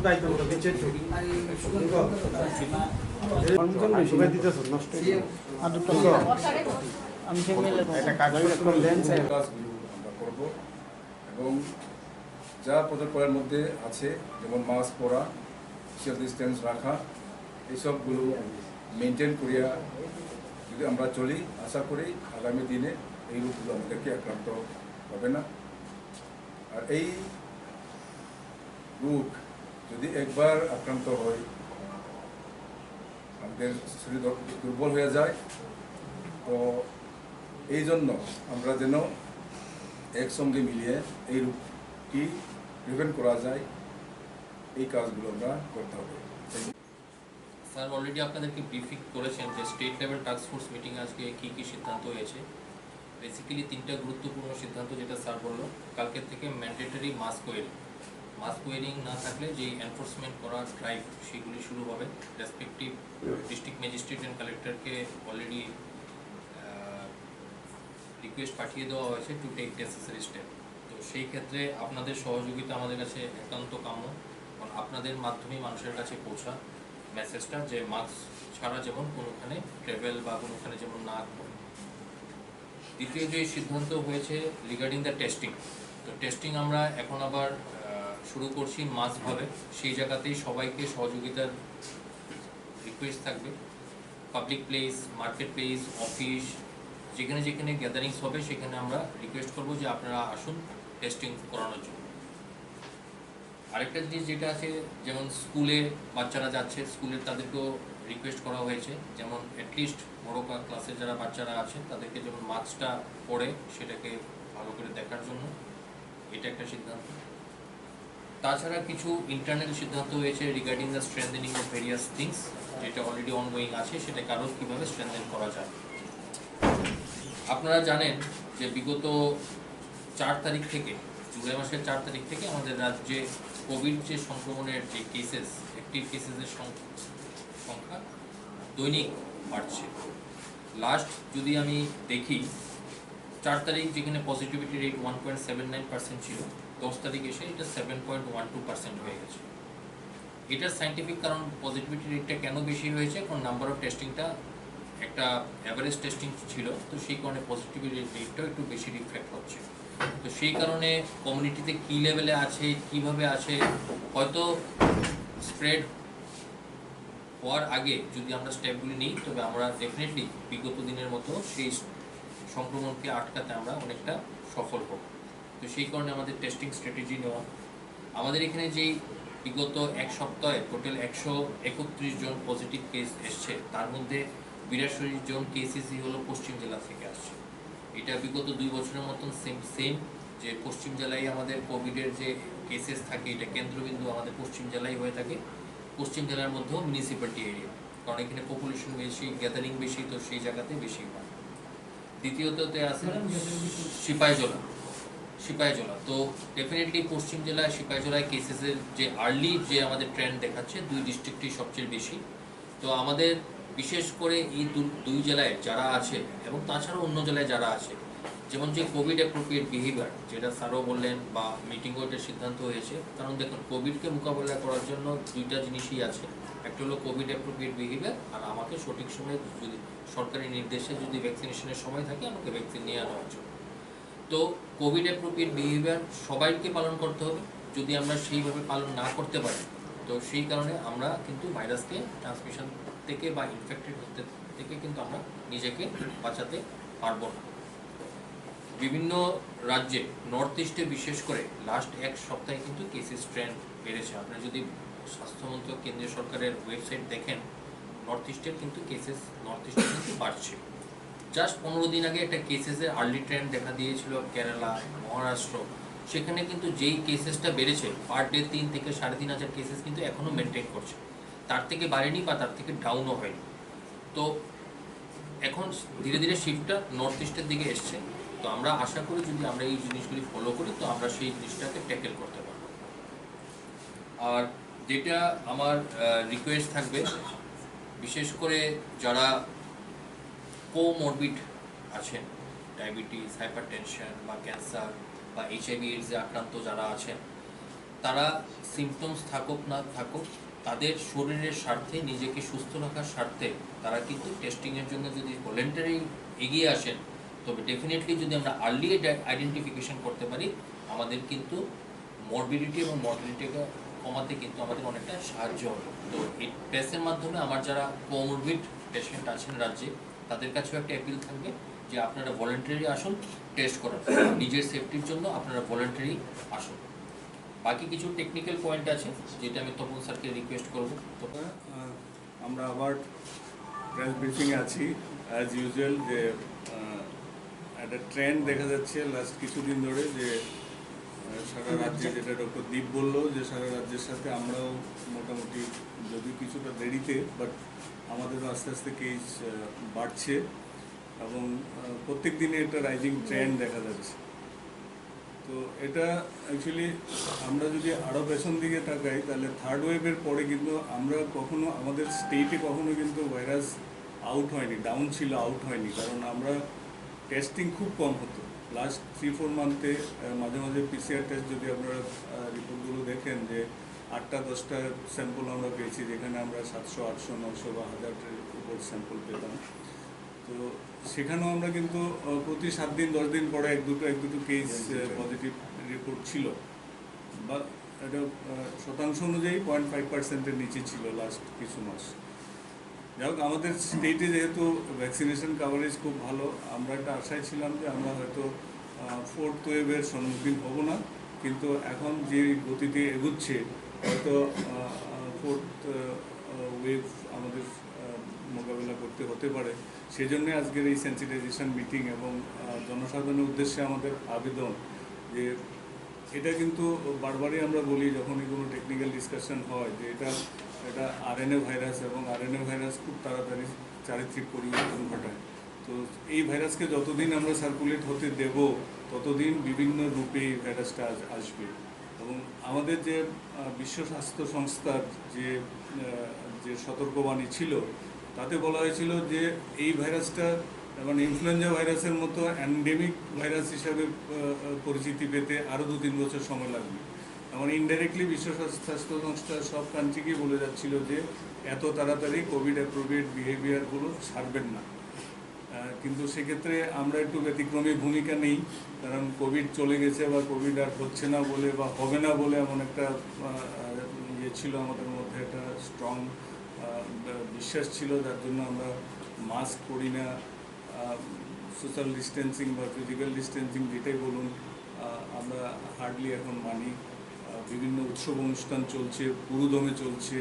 দায়িত্ব দিচ্ছে আমি একটা কাজ আমরা করব এবং যা প্রোটোকলের মধ্যে আছে যেমন মাস্ক পরা, সোশ্যাল ডিস্টেন্স রাখা, এইসবগুলো মেনটেন করিয়া যদি আমরা চলি, আশা করি আগামী দিনে এই রোগগুলো আমাদেরকে আক্রান্ত হবে না। আর এই রোগ যদি একবার আক্রান্ত হয়, আমাদের শরীর দুর্বল হয়ে যায়। তো এই জন্য আমরা যেন একসঙ্গে মিলিয়ে এই রোগটি প্রিভেন্ট করা যায়, এই কাজগুলো আমরা করতে হবে। স্যার অলরেডি আপনাদেরকে ব্রিফিং করেছেন যে state level task force meeting আজকে কী কী সিদ্ধান্ত হয়েছে। বেসিক্যালি তিনটা গুরুত্বপূর্ণ সিদ্ধান্ত, যেটা স্যার বললো, কালকের থেকে ম্যান্ডেটরি মাস্ক ওয়ারিং না থাকলে যেই এনফোর্সমেন্ট করা ড্রাইভ সেগুলি শুরু হবে। রেসপেক্টিভ ডিস্ট্রিক্ট ম্যাজিস্ট্রেট অ্যান্ড কালেক্টরকে অলরেডি রিকোয়েস্ট পাঠিয়ে দেওয়া হয়েছে টু টেক নেসেসারি স্টেপ। তো সেই ক্ষেত্রে আপনাদের সহযোগিতা আমাদের কাছে একান্ত কাম্য, কারণ আপনাদের মাধ্যমেই মানুষের কাছে পৌঁছা মেসেজটা যে মাস্ক ছাড়া যেমন কোনোখানে ট্রাভেল বা কোনোখানে যেমন না করে। দ্বিতীয় যে সিদ্ধান্ত হয়েছে রিগার্ডিং দ্য টেস্টিং, তো টেস্টিং আমরা এখন আবার শুরু করছি মাসভাবে। সেই জায়গাতেই সবাইকে সহযোগিতার রিকোয়েস্ট থাকবে। Public place, market place, office, যেখানে যেখানে গ্যাদারিংস হবে সেখানে আমরা রিকোয়েস্ট করবো যে আপনারা আসুন টেস্টিং করানোর জন্য। আরেকটা জিনিস যেটা আছে, যেমন স্কুলে বাচ্চারা যাচ্ছে, স্কুলের তাদেরকেও রিকোয়েস্ট করা হয়েছে যেমন অ্যাটলিস্ট বড় ক্লাসের যারা বাচ্চারা আছে তাদেরকে যেমন মাস্কটা পরে সেটাকে ভালো করে দেখার জন্য, এটা একটা সিদ্ধান্ত। তাছাড়া কিছু ইন্টারনাল সিদ্ধান্ত হয়েছে regarding the strengthening of various things, যেটা অলরেডি অনগোয়িং আছে, সেটাকে আরও কীভাবে স্ট্রেংথেন করা যায়। আপনারা জানেন যে বিগত 4 তারিখ থেকে, জুলাই মাসের 4 তারিখ থেকে আমাদের রাজ্যে কোভিড যে সংক্রমণের যে কেসেস, অ্যাক্টিভ কেসেসের সংখ্যা দৈনিক বাড়ছে। লাস্ট যদি আমি দেখি 4 তারিখ যেখানে পজিটিভিটি রেট 1.79% ছিল, 10 তারিখ এসে এটা 7.12% হয়ে গেছে। এটার সায়েন্টিফিক কারণ পজিটিভিটি রেটটা কেন বেশি হয়েছে, কারণ নাম্বার অফ টেস্টিংটা একটা অ্যাভারেজ টেস্টিং ছিল, তো সেই কারণে পজিটিভিটি রেটটাও একটু বেশি রিফ্লেক্ট হচ্ছে। তো সেই কারণে কমিউনিটিতে কী লেভেলে আছে, কীভাবে আছে, হয়তো স্প্রেড হওয়ার আগে যদি আমরা স্টেপগুলি নিই, তবে আমরা ডেফিনেটলি বিগত দিনের মতো সেই সংক্রমণকে আটকাতে আমরা অনেকটা সফল হব। তো সেই কারণে আমাদের টেস্টিং স্ট্র্যাটেজি নেওয়া। আমাদের এখানে যেই বিগত এক সপ্তাহে টোটাল 131 জন পজিটিভ কেস এসছে, তার মধ্যে 82 জন কেসেসই হলো পশ্চিম জেলা থেকে আসছে। এটা বিগত 2 বছরের মতন সেম যে পশ্চিম জেলায় আমাদের কোভিডের যে কেসেস থাকে, এটা কেন্দ্রবিন্দু আমাদের পশ্চিম জেলায় হয়ে থাকে। পশ্চিম জেলার মধ্যেও মিউনিসিপ্যালিটি এরিয়া, কারণ এখানে পপুলেশন বেশি, গ্যাদারিং বেশি, তো সেই জায়গাতে বেশি হয়। দ্বিতীয়ততে আছে সিপাহীজলা। তো ডেফিনেটলি পশ্চিম জেলায় সিপাহীজলায় কেসেসের যে আর্লি যে আমাদের ট্রেন্ড দেখাচ্ছে, 2 ডিস্ট্রিক্টই সবচেয়ে বেশি। তো আমাদের বিশেষ করে এই দুই জেলায় যারা আছে এবং তাছাড়াও অন্য জেলায় যারা আছে, যেমন যে কোভিড অ্যাপ্রোপ্রিয়েট বিহেভিয়ার, যেটা স্যারও বললেন বা মিটিংও এটার সিদ্ধান্ত হয়েছে। কারণ দেখুন, কোভিডকে মোকাবেলা করার জন্য 2টা জিনিসই আছে, একটা হলো কোভিড অ্যাপ্রোপ্রিয়েট বিহেভিয়ার, আর আমাকে সঠিক সময়ে যদি সরকারি নির্দেশে যদি ভ্যাকসিনেশনের সময় থাকে আমাকে ভ্যাকসিন নিয়ে আনার জন্য। তো কোভিড অ্যাপ্রোপ্রিয়েট বিহেভিয়ার সবাইকে পালন করতে হবে। যদি আমরা সেইভাবে পালন না করতে পারি, তো সেই কারণে আমরা কিন্তু ভাইরাসকে ট্রান্সমিশন থেকে বা ইনফেক্টেড হতে থেকে কিন্তু আমরা নিজেকে বাঁচাতে পারবো না। বিভিন্ন রাজ্যে, নর্থ ইস্টে বিশেষ করে লাস্ট এক সপ্তাহে কিন্তু কেসেস ট্রেন্ড বেড়েছে। আপনারা যদি স্বাস্থ্যমন্ত্রক কেন্দ্রীয় সরকারের ওয়েবসাইট দেখেন, নর্থ ইস্টের কিন্তু কেসেস নর্থ ইস্টে কিন্তু বাড়ছে। জাস্ট 15 দিন আগে একটা কেসেসের আর্লি ট্রেন্ড দেখা দিয়েছিল কেরালা, মহারাষ্ট্র, সেখানে কিন্তু যেই কেসেসটা বেড়েছে, পার ডে 3 থেকে 3,500 কেসেস কিন্তু এখনও মেনটেন করছে, তার থেকে বাড়েনি বা তার থেকে ডাউনও হয়নি। তো এখন ধীরে ধীরে শিফটটা নর্থ ইস্টের দিকে এসছে। তো আমরা আশা করি যদি আমরা এই জিনিসগুলি ফলো করি, তো আমরা সেই জিনিসটাকে ট্যাকেল করতে পারব। আর যেটা আমার রিকোয়েস্ট থাকবে, বিশেষ করে যারা কোমরবিড আছেন, ডায়াবেটিস, হাইপারটেনশন বা ক্যান্সার বা HIV/AIDS আক্রান্ত যারা আছেন, তারা সিমটমস থাকুক না থাকুক, তাদের শরীরের স্বার্থে, নিজেকে সুস্থ রাখার স্বার্থে তারা কিন্তু টেস্টিংয়ের জন্য যদি ভলেন্টারি এগিয়ে আসেন, তবে ডেফিনেটলি যদি আমরা আর্লি আইডেন্টিফিকেশন করতে পারি, আমাদের কিন্তু মরবিডিটি এবং মর্বিডিটিকে কমাতে কিন্তু আমাদের অনেকটা সাহায্য হবে। তো এই টেস্টের মাধ্যমে আমার যারা কোমরবিড পেশেন্ট আছেন রাজ্যে, তাদের কাছেও একটা অ্যাপিল থাকবে যে আপনারা ভলেন্টারি আসুন টেস্ট করার, নিজের সেফটির জন্য আপনারা ভলেন্টারি আসুন। বাকি কিছু টেকনিক্যাল পয়েন্ট আছে যেটা আমি তপন স্যারকে রিকোয়েস্ট করবো। আমরা আবার প্রেস ব্রিফিংয়ে আছি অ্যাজ ইউজুয়াল, যে একটা ট্রেন্ড দেখা যাচ্ছে লাস্ট কিছুদিন ধরে, যে সারা রাজ্যে, যেটা ডক্টর দীপ বললো, যে সারা রাজ্যের সাথে আমরাও মোটামুটি, যদি কিছুটা দেরিতে, বাট আমাদেরও আস্তে আস্তে কেস বাড়ছে এবং প্রত্যেক দিনে একটা রাইজিং ট্রেন্ড দেখা যাচ্ছে। তো এটা অ্যাকচুয়ালি আমরা যদি আরও পেছন দিকে তাকাই, তাহলে থার্ড ওয়েভের পরে কিন্তু আমরা কখনো আমাদের স্টেটে কখনো কিন্তু ভাইরাস আউট হয়নি, ডাউন ছিল, আউট হয়নি, কারণ আমরা টেস্টিং খুব কম হতো। লাস্ট 3-4 মান্থে মাঝে মাঝে পিসিআর টেস্ট, যদি আপনারা রিপোর্টগুলো দেখেন, যে 8টা-10টা স্যাম্পল আমরা পেয়েছি, যেখানে আমরা 700, 800, 900 বা 1000-এর উপর স্যাম্পল পেতাম। তো সেখানেও আমরা কিন্তু প্রতি 7 দিন 10 দিন পরে এক দুটো কেস পজিটিভ রিপোর্ট ছিল, বা এটা শতাংশ অনুযায়ী 0.5%-এর নিচে ছিল লাস্ট কিছু মাস। যাই হোক, আমাদের স্টেটে যেহেতু ভ্যাকসিনেশন কাভারেজ খুব ভালো, আমরা একটা আশায় ছিলাম যে আমরা হয়তো ফোর্থ ওয়েভের সম্মুখীন হব না, কিন্তু এখন যে গতিতে এগুচ্ছে, হয়তো ফোর্থ ওয়েভ আমাদের মোকাবিলা করতে হতে পারে। সেই জন্যে আজকের এই সেন্সিটাইজেশন মিটিং এবং জনসাধারণের উদ্দেশ্যে আমাদের আবেদন, যে এটা কিন্তু বারবারই আমরা বলি যখনই কোনো টেকনিক্যাল ডিসকাশন হয়, যে এটা আরএনএ ভাইরাস, এবং আরএনএ ভাইরাস খুব তাড়াতাড়ি চারিত্রিক পরিবর্তন ঘটায়। তো এই ভাইরাসকে যতদিন আমরা সার্কুলেট হতে দেব, ততদিন বিভিন্ন রূপে এই ভাইরাসটা আসবে। এবং আমাদের যে বিশ্ব স্বাস্থ্য সংস্থার যে সতর্কবাণী ছিল, তাতে বলা হয়েছিল যে এই ভাইরাসটা মানে ইনফ্লুয়েঞ্জা ভাইরাসের মতো অ্যান্ডেমিক ভাইরাস হিসাবে পরিচিতি পেতে আরও 2-3 বছর সময় লাগবে। মানে ইনডাইরেক্টলি বিশ্ব স্বাস্থ্য সংস্থা সব কান্ট্রিকেই বলে যাচ্ছিল যে এত তাড়াতাড়ি কোভিড অ্যাপ্রোপ্রিয়েট বিহেভিয়ারগুলো ছাড়বেন না। কিন্তু সেক্ষেত্রে আমরা একটু ব্যতিক্রমী ভূমিকা নেই, কারণ কোভিড চলে গেছে বা কোভিড আর হচ্ছে না বলে বা হবে না বলে এমন একটা ইয়ে ছিল আমাদের মধ্যে, একটা স্ট্রং বিশ্বাস ছিল, যার জন্য আমরা মাস্ক পরি না, সোশ্যাল ডিস্টেন্সিং বা ফিজিক্যাল ডিস্টেন্সিং যেটাই বলুন, আমরা হার্ডলি এখন মানি। বিভিন্ন উৎসব অনুষ্ঠান চলছে, পুরোদমে চলছে।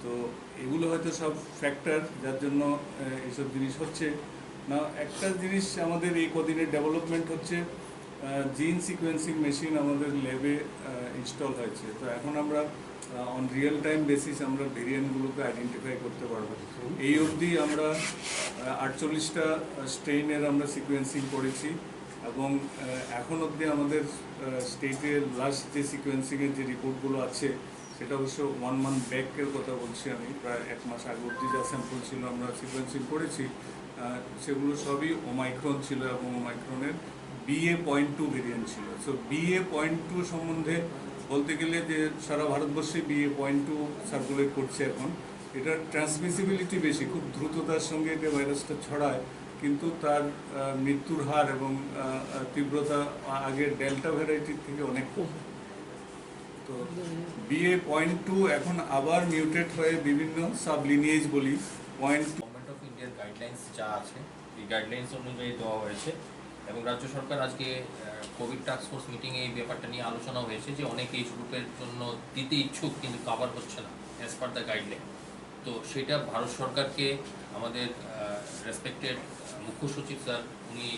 তো এগুলো হয়তো সব ফ্যাক্টর, যার জন্য এইসব জিনিস হচ্ছে না। একটা জিনিস আমাদের এই কদিনের ডেভেলপমেন্ট হচ্ছে, জিন সিকোয়েন্সিং মেশিন আমাদের ল্যাবে ইনস্টল হয়েছে। তো এখন আমরা অন রিয়েল টাইম বেসিস আমরা ভেরিয়েন্টগুলোকে আইডেন্টিফাই করতে পারবো। এই অবধি আমরা 48টা স্ট্রেইনের আমরা সিকোয়েন্সিং করেছি, এবং এখন অবধি আমাদের স্টেটের লাস্ট যে সিকোয়েন্সিংয়ের যে রিপোর্টগুলো আছে, সেটা অবশ্য 1 মান্থ ব্যাকের কথা বলছি আমি, প্রায় 1 মাস আগে অবধি যা স্যাম্পল ছিল আমরা সিকোয়েন্সিং করেছি, সেগুলো সবই ওমাইক্রন ছিল, এবং ওমাইক্রনের BA.2 ভেরিয়েন্ট ছিল। সো BA.2 সম্বন্ধে বলতে গেলে, যে সারা ভারতবর্ষে BA.2 সার্কুলেট করছে এখন। এটার ট্রান্সমিসিবিলিটি বেশি, খুব দ্রুততার সঙ্গে এটা ভাইরাসটা ছড়ায়, কিন্তু তার মৃত্যুর হার এবং তীব্রতা আগের ডেল্টা ভ্যারাইটির থেকে অনেক কম। তো BA.2 এখন আবার মিউটেট হয়ে বিভিন্ন সাবলিনিয়েজ বলি গভর্নমেন্ট অফ ইন্ডিয়ার গাইডলাইন্স যা আছে, এই গাইডলাইন্স অনুযায়ী দেওয়া হয়েছে, এবং রাজ্য সরকার আজকে কোভিড টাস্ক ফোর্স মিটিংয়ে এই ব্যাপারটা নিয়ে আলোচনা হয়েছে যে অনেক এজ গ্রুপের জন্য দিতে ইচ্ছুক, কিন্তু কাভার হচ্ছে না অ্যাজ পার দ্য গাইডলাইন। তো সেটা ভারত সরকারকে আমাদের রেসপেক্টেড মুখ্য সচিব স্যার উনি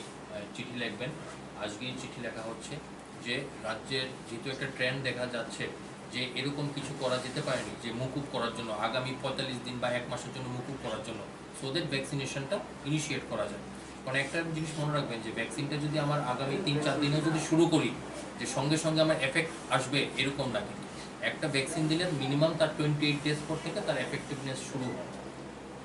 চিঠি লিখবেন, আজকেই চিঠি লেখা হচ্ছে, যে রাজ্যের যেহেতু একটা ট্রেন্ড দেখা যাচ্ছে যে এরকম কিছু করা যেতে পারেনি, যে মুকুব করার জন্য আগামী 45 দিন বা 1 মাসের জন্য মুকুব করার জন্য, সো দ্যাট ভ্যাকসিনেশনটা ইনিশিয়েট করা যায়। কারণ একটা জিনিস মনে রাখবেন, যে ভ্যাকসিনটা যদি আমার আগামী 3-4 দিনে যদি শুরু করি, যে সঙ্গে সঙ্গে আমার এফেক্ট আসবে এরকম না, কিন্তু একটা ভ্যাকসিন দিলে মিনিমাম তার 28 ডেজ পর থেকে তার এফেক্টিভনেস শুরু হয়।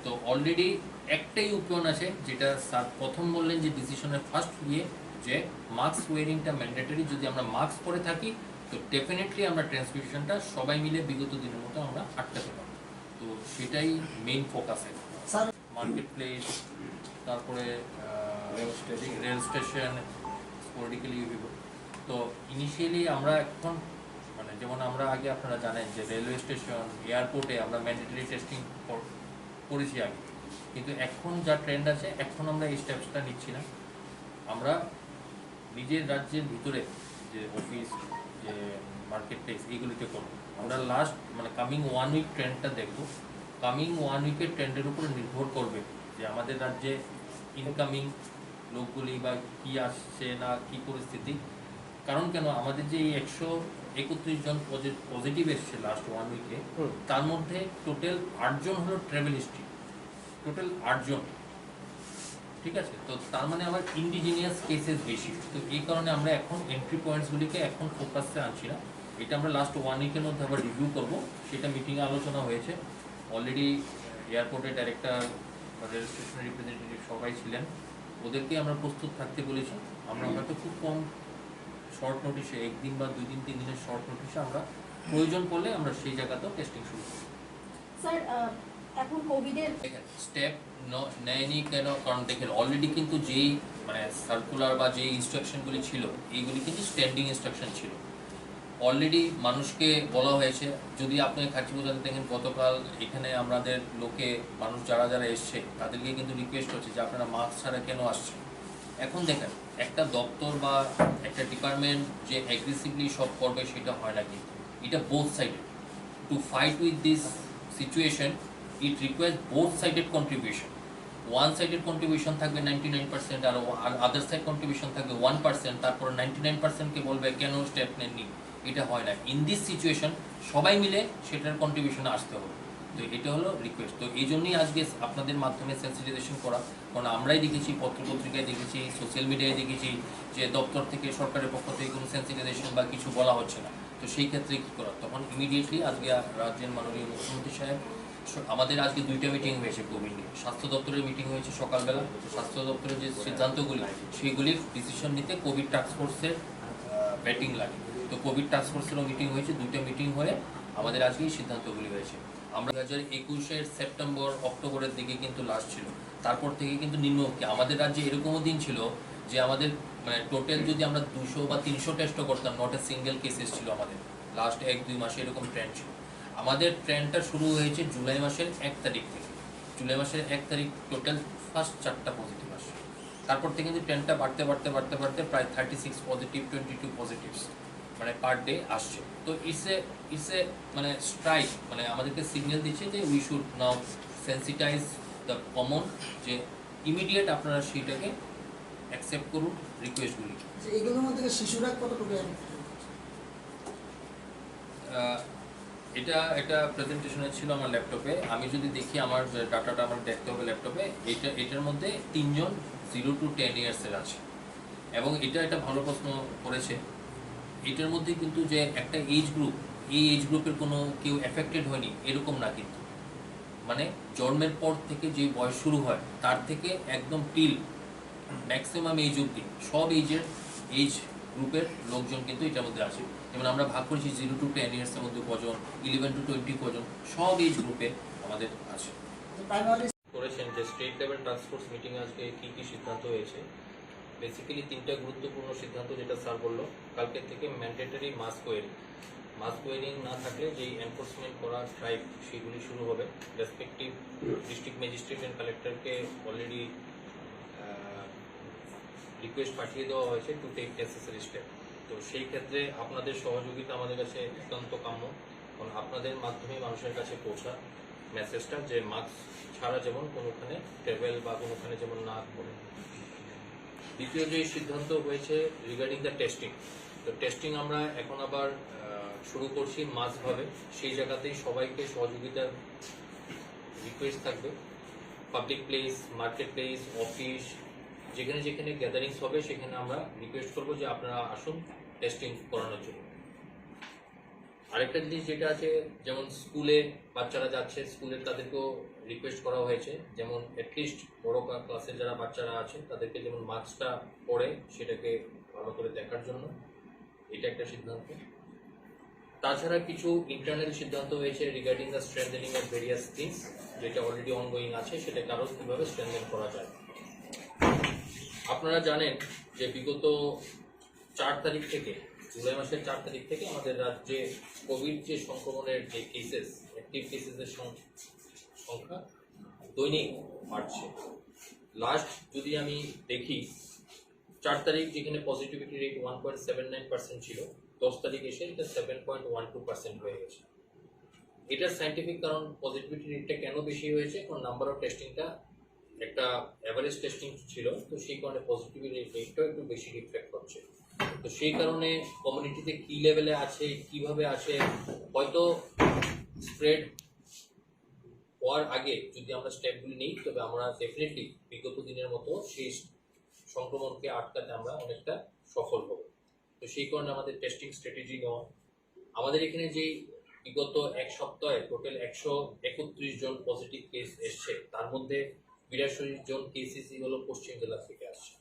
তো অলরেডি একটাই উপায়ন আছে, যেটা স্যার প্রথম বললেন যে ডিসিশনের ফার্স্ট ইয়ে, যে মাস্ক ওয়ারিংটা ম্যান্ডেটরি। যদি আমরা মাস্ক পরে থাকি, তো তো ডেফিনেটলি আমরা ট্রান্সমিশনটা সবাই মিলে বিগত দিনের মতো আমরা আটকাতে পারবো। তো সেটাই মেইন ফোকাস এখন। মার্কেট প্লেস, তারপরে রেল স্টেশন, পলিটিক্যালি ইউভিবল। তো ইনিশিয়ালি আমরা এখন মানে যেমন আমরা আগে আপনারা জানেন যে রেলওয়ে স্টেশন, এয়ারপোর্টে আমরা ম্যান্ডেটরি টেস্টিং করেছি আগে, কিন্তু এখন যা ট্রেন্ড আছে এখন আমরা এই স্টেপসটা নিচ্ছি না। আমরা নিজের রাজ্যের ভিতরে যে অফিস, যে মার্কেট প্লেস, এইগুলিতে করবো। আমরা লাস্ট মানে কামিং 1 উইক ট্রেন্ডটা দেখব। কামিং 1 উইকের ট্রেন্ডের উপরে নির্ভর করবে যে আমাদের রাজ্যে ইনকামিং লোকগুলি বা কি আসছে না কি পরিস্থিতি। কারণ কেন আমাদের যে 131 জন পজিটিভ এসছে লাস্ট 1 উইকে, তার মধ্যে টোটাল 8 জন হলো ট্রাভেল হিস্ট্রি, টোটাল 8 জন। ঠিক আছে, তো তার মানে আমার ইন্ডিজিনিয়াস কেসেস বেশি। তো এই কারণে আমরা এখন এন্ট্রি পয়েন্টসগুলিকে এখন ফোকাসে আনছি না। এটা আমরা লাস্ট 1 উইকের মধ্যে আবার রিভিউ করব। সেটা মিটিংয়ে আলোচনা হয়েছে অলরেডি। এয়ারপোর্টের ডাইরেক্টর, রেল স্টেশনের রিপ্রেজেন্টেটিভ সবাই ছিলেন, ওদেরকে আমরা প্রস্তুত থাকতে বলেছি। আমরা হয়তো খুব কম শর্ট নোটিশে, 1 দিন বা 2 দিন 3 দিনের শর্ট নোটিশে আমরা প্রয়োজন পড়লে আমরা সেই জায়গাতেও টেস্টিং শুরু করব। স্যার এখন কোভিডের স্টেপ নেয়নি কেন? কারণ দেখেন অলরেডি কিন্তু যেই মানে সার্কুলার বা যেই ইনস্ট্রাকশনগুলি ছিল, এইগুলি কিন্তু স্ট্যান্ডিং ইনস্ট্রাকশন ছিল। অলরেডি মানুষকে বলা হয়েছে, যদি আপনি খাচ্ছি বোঝাতে দেখেন গতকাল এখানে আমাদের লোকে মানুষ যারা যারা এসছে তাদেরকে কিন্তু রিকোয়েস্ট হচ্ছে যে আপনারা মাস্ক ছাড়া কেন আসছেন। এখন দেখেন একটা দপ্তর বা একটা ডিপার্টমেন্ট যে অ্যাগ্রেসিভলি সব করবে সেটা হয় না, কিন্তু এটা both sided. To fight with this situation it requires both sided contribution. One sided contribution থাকবে 99% আর আদার সাইড কন্ট্রিবিউশন থাকবে 1%, তারপর 99% কে বলবে কেন স্টেপ নেননি। এটা হয় না। ইন দিস সিচুয়েশন সবাই মিলে সেটার কন্ট্রিবিউশনে আসতে হবে। তো এটা হলো রিকোয়েস্ট। তো এই জন্যই আজকে আপনাদের মাধ্যমে সেন্সিটাইজেশন করা। কারণ আমরাই দেখেছি, পত্রপত্রিকায় দেখেছি, সোশ্যাল মিডিয়ায় দেখেছি যে দপ্তর থেকে সরকারের পক্ষ থেকে কোনো সেন্সিটাইজেশন বা কিছু বলা হচ্ছে না। তো সেই ক্ষেত্রে কী করা, তখন ইমিডিয়েটলি আজকে রাজ্যের মাননীয় মুখ্যমন্ত্রী সাহেব, আমাদের আজকে 2টা মিটিং হয়েছে কোভিড নিয়ে। স্বাস্থ্য দপ্তরের মিটিং হয়েছে সকালবেলা। স্বাস্থ্য দপ্তরের যে সিদ্ধান্তগুলি সেইগুলির ডিসিশন নিতে কোভিড টাস্কফোর্সের ব্যাটিং লাগে। তো কোভিড টাস্কফোর্সেরও মিটিং হয়েছে, 2টা মিটিং হয়ে আমাদের আজকেই সিদ্ধান্তগুলি হয়েছে। আমরা 2021-এর সেপ্টেম্বর অক্টোবরের দিকে কিন্তু লাস্ট ছিল, তারপর থেকে কিন্তু নিম্নমুখী। আমাদের রাজ্যে এরকমও দিন ছিল যে আমাদের মানে টোটাল যদি আমরা 200 বা 300 টেস্টও করতাম, নট এ সিঙ্গেল কেসেস ছিল আমাদের লাস্ট 1-2 মাসে। এরকম ট্রেন্ড ছিল। আমাদের ট্রেন্ডটা শুরু হয়েছে জুলাই মাসের 1 তারিখ থেকে। জুলাই মাসের 1 তারিখ টোটাল ফার্স্ট 4টা পজিটিভ আসে। তারপর থেকে কিন্তু ট্রেন্ডটা বাড়তে বাড়তে বাড়তে বাড়তে প্রায় 36 পজিটিভ, 22 পজিটিভস মানে পার ডে আসছে। তো ইটস এ মানে স্ট্রাইক, মানে আমাদেরকে সিগন্যাল দিচ্ছে যে we should now sensitise the common, যে ইমিডিয়েট আপনারা সেইটাকে অ্যাকসেপ্ট করুন রিকোয়েস্টগুলি। এগুলোর মধ্যে শিশুরা কতটুকু? এটা একটা প্রেজেন্টেশনে ছিল আমার ল্যাপটপে। আমি যদি দেখি আমার ডাটাটা আমার দেখতে হবে ল্যাপটপে। এটার মধ্যে 3 জন 0 to 10 ইয়ার্সের আছে। এবং এটা একটা ভালো প্রশ্ন করেছে। এটার মধ্যে কিন্তু যে একটা এজ গ্রুপ, এই এজ গ্রুপের কোনো কেউ এফেক্টেড হয়নি এরকম না, কিন্তু মানে জন্মের পর থেকে যে বয়স শুরু হয় তার থেকে একদম টিল ম্যাক্সিমাম এজ অবধি সব এজ গ্রুপের লোকজন কিন্তু এটার মধ্যে আছে। যেমন আমরা ভাগ করেছি 0 to 10 ইয়ার্সের মধ্যে কজন, 11 to 20 কজন, সব এজ গ্রুপে আমাদের আছে। করেছেন যে স্টেট লেভেল টাস্কফোর্স মিটিংয়ে আজকে কী কী সিদ্ধান্ত হয়েছে। বেসিক্যালি 3টা গুরুত্বপূর্ণ সিদ্ধান্ত, যেটা স্যার বললো। কালকে থেকে ম্যান্ডেটরি মাস্ক ওয়ারিং না থাকলে যেই এনফোর্সমেন্ট করা ট্রাইব সেগুলি শুরু হবে। রেসপেক্টিভ ডিস্ট্রিক্ট ম্যাজিস্ট্রেট অ্যান্ড কালেক্টরকে অলরেডি রিকোয়েস্ট পাঠিয়ে দেওয়া হয়েছে টু টেক নেসেসারি স্টেপ। তো সেই ক্ষেত্রে আপনাদের সহযোগিতা আমাদের কাছে একান্ত কাম্য। কারণ আপনাদের মাধ্যমে মানুষের কাছে পৌঁছা মেসেজটা যে মাস্ক ছাড়া যেমন কোনোখানে ট্রাভেল বা কোনোখানে যেমন না করে। দ্বিতীয় যে সিদ্ধান্ত হয়েছে রিগার্ডিং দ্য টেস্টিং। তো টেস্টিং আমরা এখন আবার শুরু করছি মাস্কভাবে। সেই জায়গাতেই সবাইকে সহযোগিতার রিকোয়েস্ট থাকবে। Public place, market place, office, যেখানে যেখানে গ্যাদারিংস হবে সেখানে আমরা রিকোয়েস্ট করবো যে আপনারা আসুন টেস্টিং করানোর জন্য। আরেকটা জিনিস যেটা আছে, যেমন স্কুলে বাচ্চারা যাচ্ছে, স্কুলের তাদেরকেও রিকোয়েস্ট করা হয়েছে যেমন অ্যাটলিস্ট বড় ক্লাসের যারা বাচ্চারা আছে তাদেরকে যেমন মাস্কটা পরে সেটাকে ভালো করে দেখার জন্য। এটা একটা সিদ্ধান্ত। তাছাড়া কিছু ইন্টারনাল সিদ্ধান্ত হয়েছে regarding the strengthening of various things, যেটা অলরেডি অনগোয়িং আছে, সেটাকে আরও কীভাবে স্ট্রেংথেন করা যায়। আপনারা জানেন যে বিগত 4 তারিখ থেকে, জুলাই মাসের 4 তারিখ থেকে আমাদের রাজ্যে কোভিড যে সংক্রমণের যে কেসেস, অ্যাক্টিভ কেসেসের সংখ্যা দৈনিক বাড়ছে। লাস্ট যদি আমি দেখি 4 তারিখ যেখানে পজিটিভিটি রেট 1.79% ছিল, 10 তারিখ এসে এটা 7.12% হয়ে গেছে। এটার সাইন্টিফিক কারণ পজিটিভিটি রেটটা কেন বেশি হয়েছে, কারণ নাম্বার অফ টেস্টিংটা একটা অ্যাভারেজ টেস্টিং ছিল, তো সেই কারণে পজিটিভিটি রেটটাও একটু বেশি রিফ্লেক্ট হচ্ছে। তো সেই কারণে কমিউনিটিতে কী লেভেলে আছে, কিভাবে আছে, হয়তো স্প্রেড হওয়ার আগে যদি আমরা স্টেপগুলি নিই, তবে আমরা ডেফিনেটলি বিগত দিনের মতো সেই সংক্রমণকে আটকাতে আমরা অনেকটা সফল হব। তো সেই কারণে আমাদের টেস্টিং স্ট্র্যাটেজি নেওয়া। আমাদের এখানে যেই বিগত এক সপ্তাহে টোটাল 131 জন পজিটিভ কেস এসছে, তার মধ্যে 82 জন কেসেসই হলো পশ্চিম জেলা থেকে আসছে।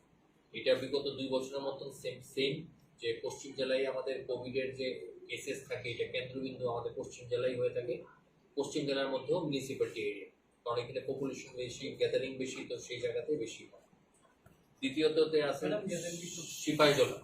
এটা বিগত 2 বছরের মতন সেম যে পশ্চিম জেলায় আমাদের কোভিডের যে কেসেস থাকে, এটা কেন্দ্রবিন্দু আমাদের পশ্চিম জেলায় হয়ে থাকে। পশ্চিম জেলার মধ্যেও মিউনিসিপ্যালিটি এরিয়া, কারণ এখানে পপুলেশন বেশি, গ্যাদারিং বেশি, তো সেই জায়গাতে বেশি হয়। দ্বিতীয়ততে আছে সিপাহীজলা।